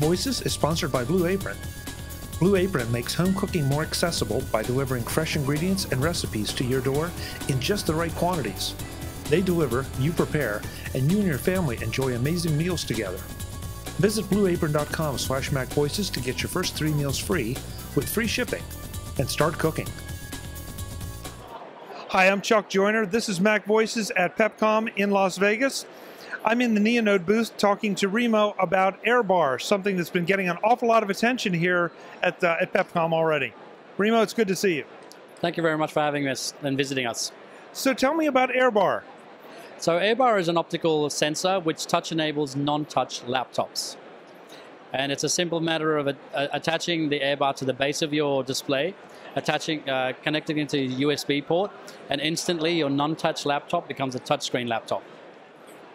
MacVoices is sponsored by Blue Apron. Blue Apron makes home cooking more accessible by delivering fresh ingredients and recipes to your door in just the right quantities. They deliver, you prepare, and you and your family enjoy amazing meals together. Visit blueapron.com/MacVoices to get your first 3 meals free with free shipping and start cooking. Hi, I'm Chuck Joyner. This is MacVoices at Pepcom in Las Vegas. I'm in the Neonode booth talking to Remo about AirBar, something that's been getting an awful lot of attention here at Pepcom already. Remo, it's good to see you. Thank you very much for having us and visiting us. So tell me about AirBar. So AirBar is an optical sensor which touch enables non-touch laptops. And it's a simple matter of attaching the AirBar to the base of your display, connecting into a USB port, and instantly your non-touch laptop becomes a touchscreen laptop.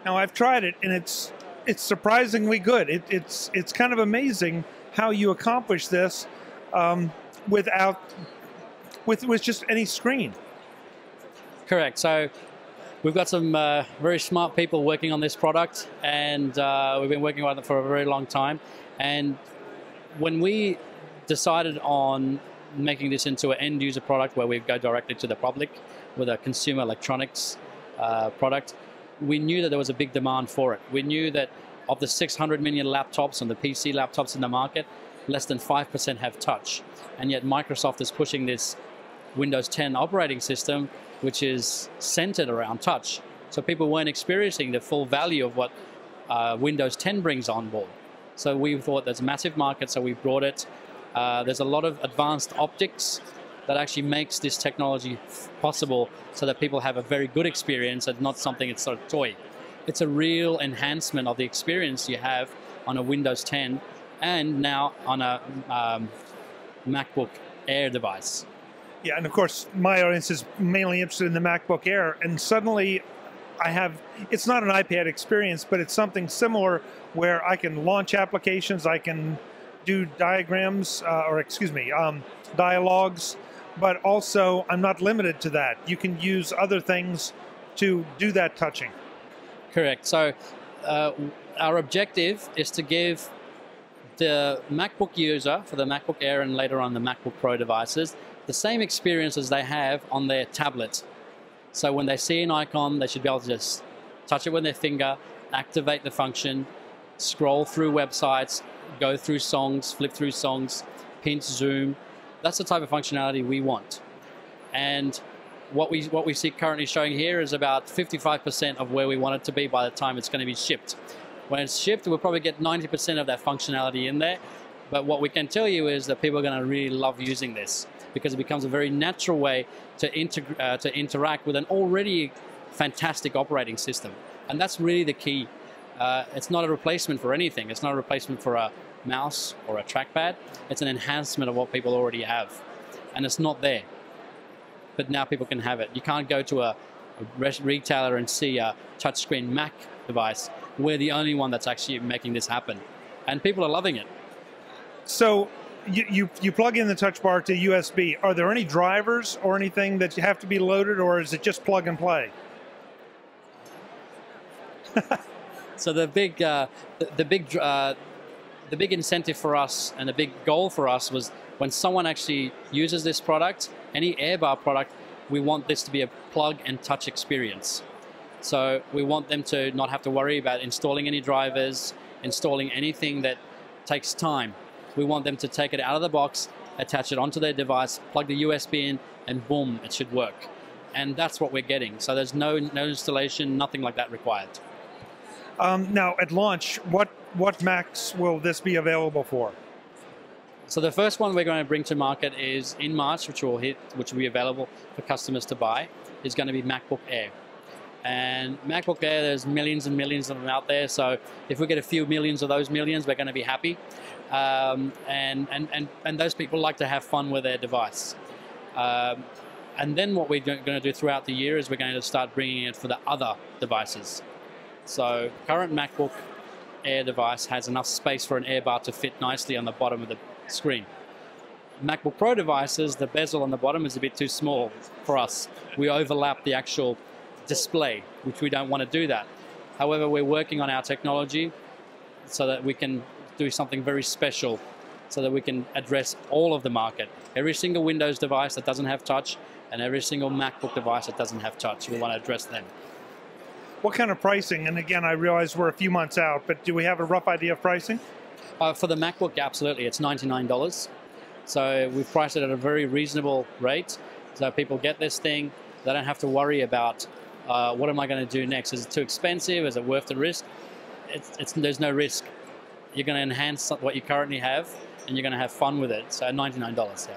Now I've tried it, and it's surprisingly good. It's kind of amazing how you accomplish this with just any screen. Correct. So we've got some very smart people working on this product, and we've been working on it for a very long time. And when we decided on making this into an end user product where we go directly to the public with a consumer electronics product, we knew that there was a big demand for it. We knew that of the 600 million laptops and the PC laptops in the market, less than 5% have touch. And yet Microsoft is pushing this Windows 10 operating system, which is centered around touch. So people weren't experiencing the full value of what Windows 10 brings on board. So we thought there's a massive market, so we brought it. There's a lot of advanced optics that actually makes this technology possible so that people have a very good experience and not something it's sort of toy. It's a real enhancement of the experience you have on a Windows 10 and now on a MacBook Air device. Yeah, and of course, my audience is mainly interested in the MacBook Air, and suddenly it's not an iPad experience, but it's something similar where I can launch applications, I can do diagrams, dialogues, but also I'm not limited to that. You can use other things to do that touching. Correct. So our objective is to give the MacBook user for the MacBook Air and later on the MacBook Pro devices the same experience as they have on their tablet. So when they see an icon, they should be able to just touch it with their finger, activate the function, scroll through websites, go through songs, flip through songs, pinch, zoom. That's the type of functionality we want. And what we see currently showing here is about 55% of where we want it to be by the time it's going to be shipped. When it's shipped, we'll probably get 90% of that functionality in there. But what we can tell you is that people are going to really love using this because it becomes a very natural way to interact with an already fantastic operating system. And that's really the key. It's not a replacement for anything. It's not a replacement for a mouse or a trackpad. It's an enhancement of what people already have. And it's not there. But now people can have it. You can't go to a retailer and see a touchscreen Mac device. We're the only one that's actually making this happen. And people are loving it. So you plug in the touch bar to USB. Are there any drivers or anything that you have to be loaded, or is it just plug and play? So the big incentive for us and the big goal for us was when someone actually uses this product, any AirBar product, we want this to be a plug and touch experience. So we want them to not have to worry about installing any drivers, installing anything that takes time. We want them to take it out of the box, attach it onto their device, plug the USB in, and boom, it should work. And that's what we're getting. So there's no installation, nothing like that required. Now, at launch, what Macs will this be available for? So the first one we're going to bring to market is in March, which will be available for customers to buy, is going to be MacBook Air. And MacBook Air, there's millions and millions of them out there. So if we get a few millions of those millions, we're going to be happy. And those people like to have fun with their device. And then what we're going to do throughout the year is we're going to start bringing it for the other devices. So current MacBook Air device has enough space for an AirBar to fit nicely on the bottom of the screen. MacBook Pro devices, the bezel on the bottom is a bit too small for us. We overlap the actual display, which we don't want to do that. However, we're working on our technology so that we can do something very special so that we can address all of the market. Every single Windows device that doesn't have touch and every single MacBook device that doesn't have touch, we want to address them. What kind of pricing? And again, I realize we're a few months out, but do we have a rough idea of pricing? For the MacBook, absolutely. It's $99. So we've priced it at a very reasonable rate. So people get this thing, they don't have to worry about what am I going to do next? Is it too expensive? Is it worth the risk? There's no risk. You're going to enhance what you currently have, and you're going to have fun with it. So $99, yeah.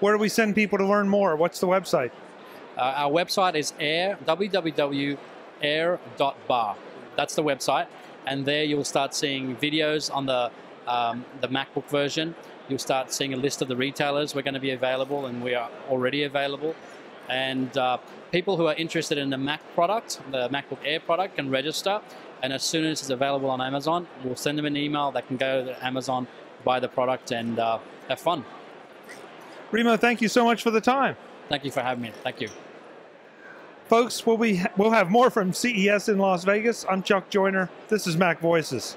Where do we send people to learn more? What's the website? Our website is www.air.bar. That's the website, and there you'll start seeing videos on the MacBook version. You'll start seeing a list of the retailers we're going to be available, and we are already available. And people who are interested in the Mac product, the MacBook Air product, can register. And as soon as it's available on Amazon, we'll send them an email. They can go to Amazon, buy the product, and have fun. Remo, thank you so much for the time. Thank you for having me. Thank you. Folks, we'll have more from CES in Las Vegas. I'm Chuck Joyner. This is MacVoices.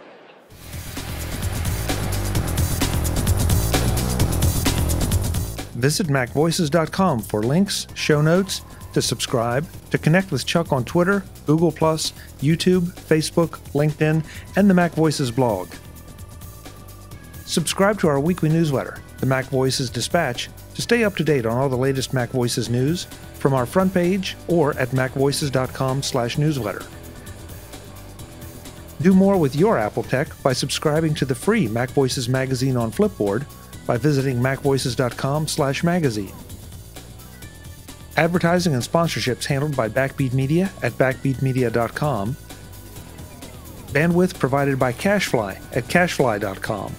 Visit MacVoices.com for links, show notes, to subscribe, to connect with Chuck on Twitter, Google+, YouTube, Facebook, LinkedIn, and the MacVoices blog. Subscribe to our weekly newsletter, the MacVoices Dispatch, to stay up to date on all the latest MacVoices news from our front page or at MacVoices.com/newsletter. Do more with your Apple tech by subscribing to the free MacVoices magazine on Flipboard by visiting MacVoices.com/magazine. Advertising and sponsorships handled by Backbeat Media at backbeatmedia.com. Bandwidth provided by CacheFly at CacheFly.com.